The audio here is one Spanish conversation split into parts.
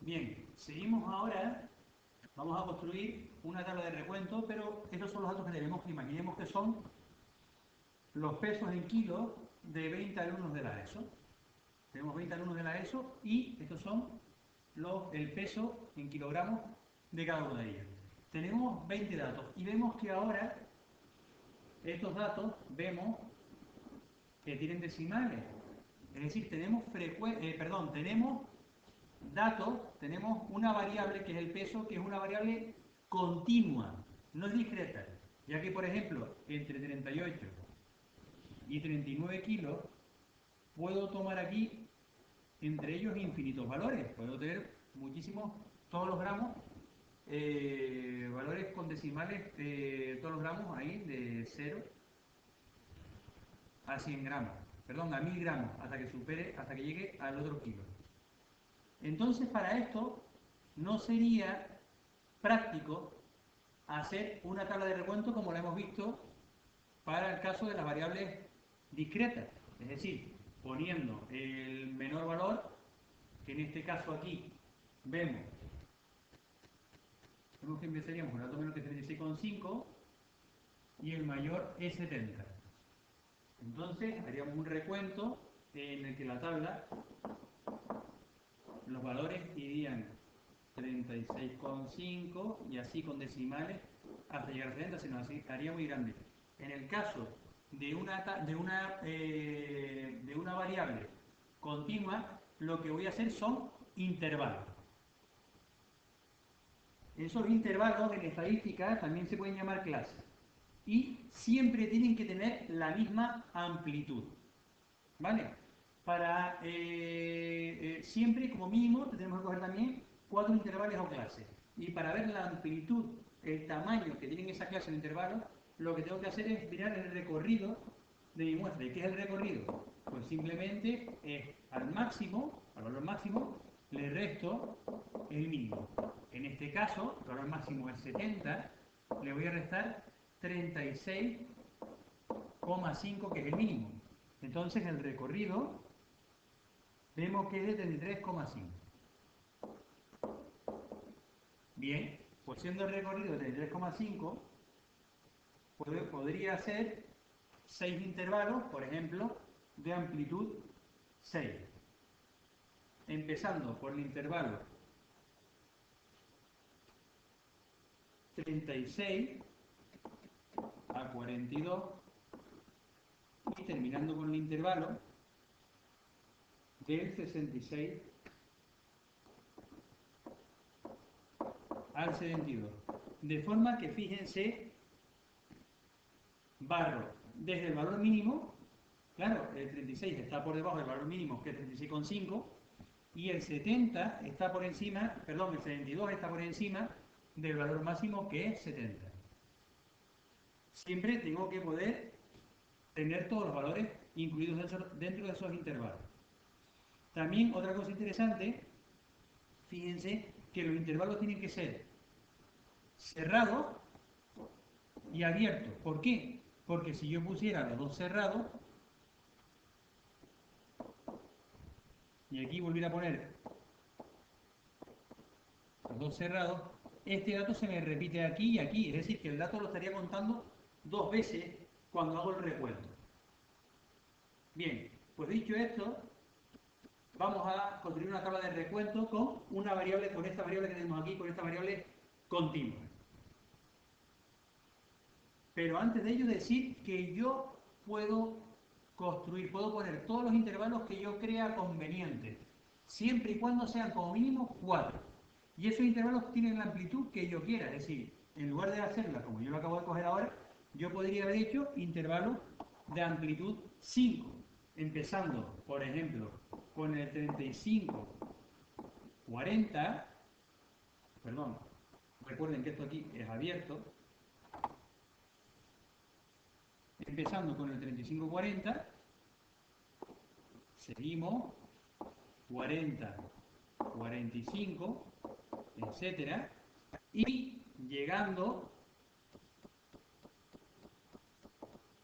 Bien, seguimos ahora. Vamos a construir una tabla de recuento, pero estos son los datos que tenemos. Imaginemos que son los pesos en kilos de 20 alumnos de la ESO. Tenemos 20 alumnos de la ESO y estos son el peso en kilogramos de cada uno de ellos. Tenemos 20 datos y vemos que ahora estos datos vemos que tienen decimales. Es decir, tenemos datos, tenemos una variable que es el peso, que es una variable continua, no es discreta. Ya que, por ejemplo, entre 38 y 39 kilos, puedo tomar aquí entre ellos infinitos valores. Puedo tener muchísimos, todos los gramos, valores con decimales, todos los gramos ahí, de 0 a 100 gramos. Perdón, a 1000 gramos, hasta que llegue al otro kilo. Entonces, para esto, no sería práctico hacer una tabla de recuento como la hemos visto para el caso de las variables discretas. Es decir, poniendo el menor valor, que en este caso aquí vemos que empezaríamos con el dato menor que es 36,5 y el mayor es 70. Entonces, haríamos un recuento en el que la tabla, los valores irían 36,5 y así con decimales hasta llegar a 70, se nos haría muy grande. En el caso de una variable continua, lo que voy a hacer son intervalos. Esos intervalos en estadística también se pueden llamar clases y siempre tienen que tener la misma amplitud. ¿Vale? Para siempre, como mínimo, tenemos que coger también 4 intervalos o clases. Y para ver la amplitud, el tamaño que tienen esas clases en intervalos, lo que tengo que hacer es mirar el recorrido de mi muestra. ¿Y qué es el recorrido? Pues simplemente al valor máximo, le resto el mínimo. En este caso, el valor máximo es 70, le voy a restar 36,5, que es el mínimo. Entonces el recorrido vemos que es de 33,5. Bien, pues siendo el recorrido de 33,5, podría ser 6 intervalos, por ejemplo, de amplitud 6. Empezando por el intervalo 36 a 42 y terminando con el intervalo del 66 al 72. De forma que, fíjense, barro desde el valor mínimo, claro, el 36 está por debajo del valor mínimo, que es 36,5, y el 70 está por encima, perdón, el 72 está por encima del valor máximo, que es 70. Siempre tengo que poder tener todos los valores incluidos dentro de esos intervalos. También otra cosa interesante, fíjense que los intervalos tienen que ser cerrados y abiertos. ¿Por qué? Porque si yo pusiera los dos cerrados, y aquí volviera a poner los dos cerrados, este dato se me repite aquí y aquí. Es decir, que el dato lo estaría contando dos veces cuando hago el recuento. Bien, pues dicho esto, vamos a construir una tabla de recuento con una variable, con esta variable que tenemos aquí, con esta variable continua. Pero antes de ello decir que yo puedo puedo poner todos los intervalos que yo crea convenientes, siempre y cuando sean como mínimo 4. Y esos intervalos tienen la amplitud que yo quiera, es decir, en lugar de hacerla como yo lo acabo de coger ahora, yo podría haber hecho intervalos de amplitud 5, empezando, por ejemplo, con el 35, 40, perdón, recuerden que esto aquí es abierto, empezando con el 35-40, seguimos 40-45, etcétera, y llegando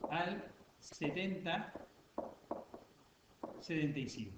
al 70-75.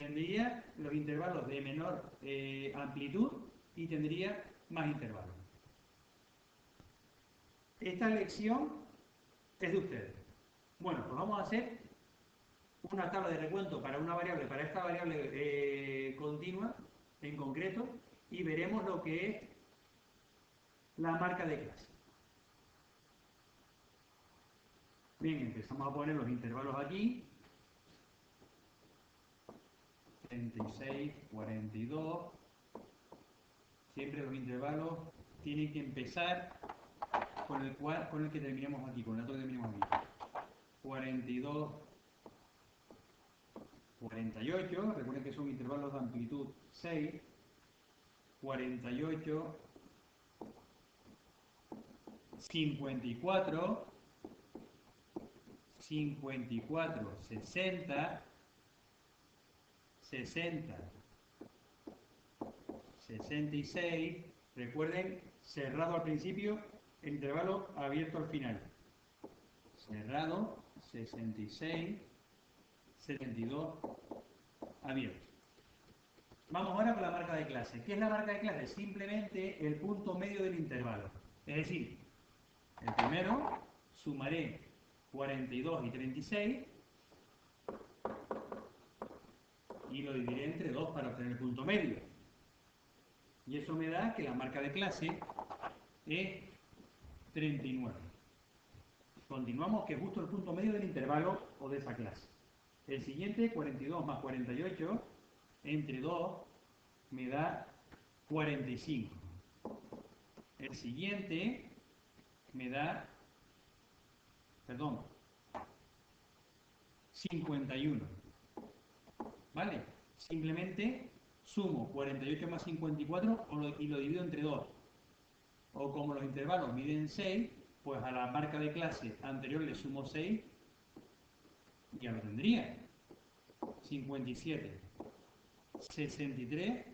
tendría los intervalos de menor amplitud y tendría más intervalos. Esta lección es de ustedes. Bueno, pues vamos a hacer una tabla de recuento para una variable, para esta variable continua en concreto, y veremos lo que es la marca de clase. Bien, empezamos a poner los intervalos aquí. 36, 42. Siempre los intervalos tienen que empezar con el que terminemos aquí, con el dato que terminemos aquí. 42, 48, recuerden que son intervalos de amplitud 6, 48, 54, 54, 60, 60, 66, recuerden, cerrado al principio, intervalo abierto al final. Cerrado, 66, 72, abierto. Vamos ahora con la marca de clase. ¿Qué es la marca de clase? Simplemente el punto medio del intervalo. Es decir, el primero sumaré 42 y 36 y lo dividiré entre 2 para obtener el punto medio. Y eso me da que la marca de clase es 39. Continuamos, que es justo el punto medio del intervalo o de esa clase. El siguiente, 42 más 48, entre 2, me da 45. El siguiente me da, 51. ¿Vale? Simplemente sumo 48 más 54 y lo divido entre 2. O como los intervalos miden 6, pues a la marca de clase anterior le sumo 6 y ya lo tendría. 57, 63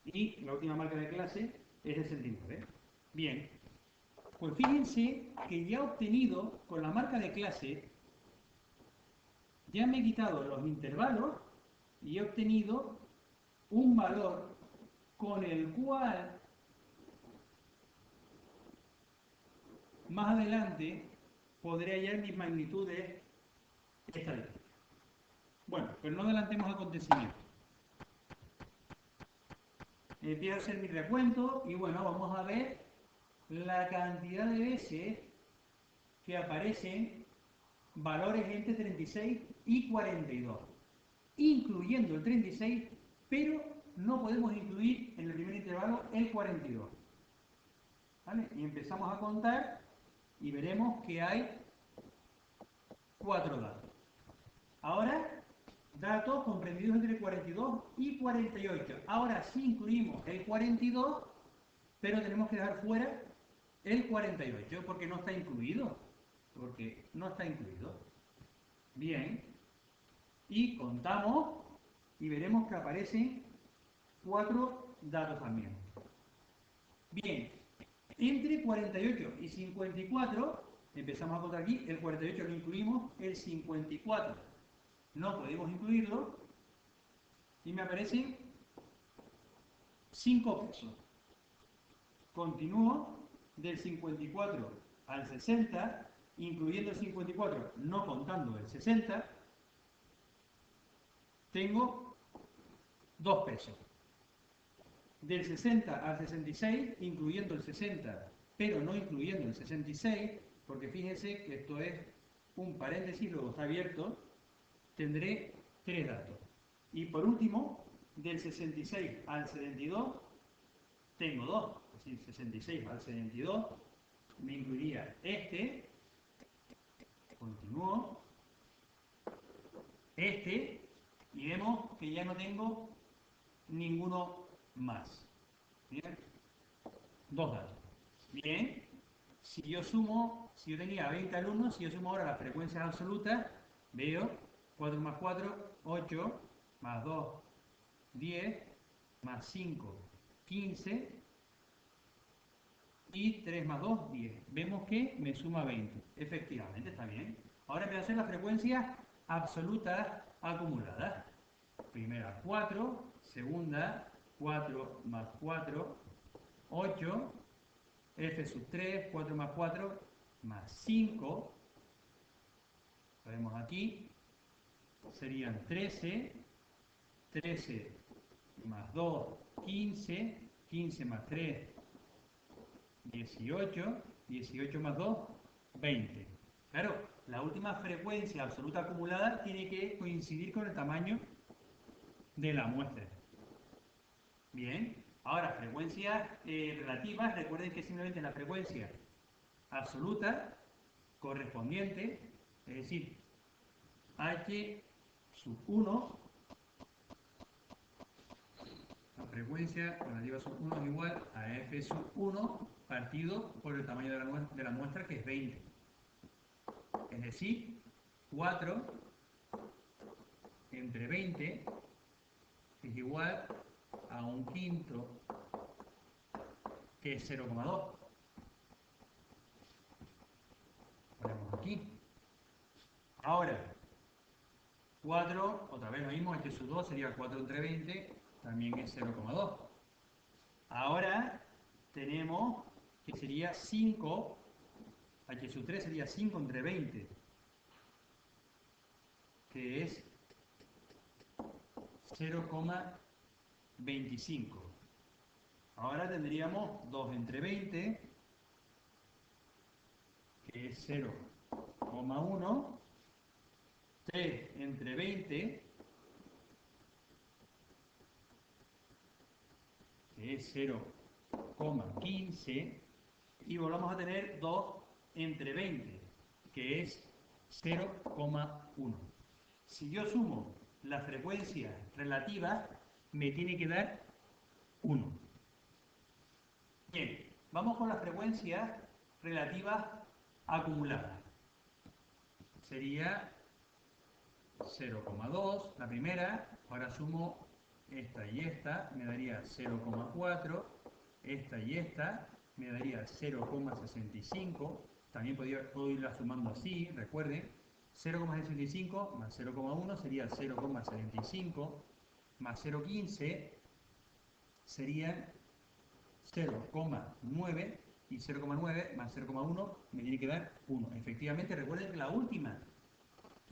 y la última marca de clase es 69. Bien, pues fíjense que ya he obtenido con la marca de clase, ya me he quitado los intervalos y he obtenido un valor con el cual más adelante podré hallar mis magnitudes estadísticas. Bueno, pero no adelantemos acontecimientos. Empiezo a hacer mi recuento y bueno, vamos a ver la cantidad de veces que aparecen valores entre 36 y 42, incluyendo el 36, pero no podemos incluir en el primer intervalo el 42. ¿Vale? Y empezamos a contar y veremos que hay 4 datos. Ahora, datos comprendidos entre 42 y 48. Ahora sí incluimos el 42, pero tenemos que dejar fuera el 48 porque no está incluido. Porque no está incluido. Bien. Y contamos y veremos que aparecen 4 datos también. Bien. Entre 48 y 54, empezamos a contar aquí, el 48 lo incluimos, el 54 no podemos incluirlo, y me aparecen 5 pesos. Continúo del 54 al 60, incluyendo el 54, no contando el 60, tengo 2 pesos. Del 60 al 66, incluyendo el 60, pero no incluyendo el 66, porque fíjense que esto es un paréntesis, luego está abierto, tendré 3 datos. Y por último, del 66 al 72, tengo 2. Es decir, 66 al 72, me incluiría este, continúo, este, y vemos que ya no tengo ninguno más. ¿Bien? 2 datos. Bien, si yo tenía 20 alumnos, si yo sumo ahora las frecuencias absolutas, veo 4 más 4, 8, más 2, 10, más 5, 15, y 3 más 2, 10. Vemos que me suma 20. Efectivamente, está bien. Ahora voy a hacer las frecuencias absolutas acumuladas. Primera 4, segunda 4 más 4, 8, f sub 3, 4 más 4 más 5, lo vemos aquí, serían 13, 13 más 2, 15, 15 más 3, 18, 18 más 2, 20. Claro, la última frecuencia absoluta acumulada tiene que coincidir con el tamaño de la muestra. Bien, ahora frecuencias relativas, recuerden que simplemente la frecuencia absoluta correspondiente, es decir, h sub 1, la frecuencia relativa sub 1 es igual a f sub 1 partido por el tamaño de la muestra, que es 20. Es decir, 4 entre 20 es igual a un quinto, que es 0,2. Ponemos aquí. Ahora, 4, otra vez lo mismo, h sub 2 sería 4 entre 20, también es 0,2. Ahora tenemos que sería 5, h sub 3 sería 5 entre 20, que es 0,25. Ahora tendríamos 2 entre 20, que es 0,1, 3 entre 20, que es 0,15, y volvamos a tener 2 entre 20, que es 0,1. Si yo sumo la frecuencia relativa, me tiene que dar 1. Bien, vamos con las frecuencias relativas acumuladas. Sería 0,2 la primera, ahora sumo esta y esta, me daría 0,4, esta y esta, me daría 0,65, también puedo irla sumando así, recuerden, 0,65 más 0,1 sería 0,75, más 0,15 serían 0,9, y 0,9 más 0,1 me tiene que dar 1. Efectivamente, recuerden que la última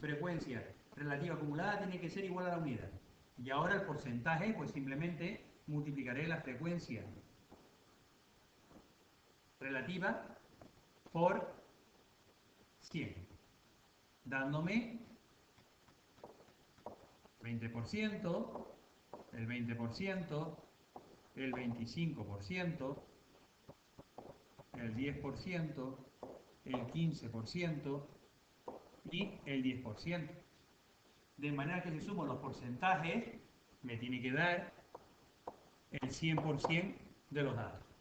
frecuencia relativa acumulada tiene que ser igual a la unidad. Y ahora el porcentaje, pues simplemente multiplicaré la frecuencia relativa por 100, dándome 20%, el 20%, el 25%, el 10%, el 15% y el 10%. De manera que si sumo los porcentajes, me tiene que dar el 100% de los datos.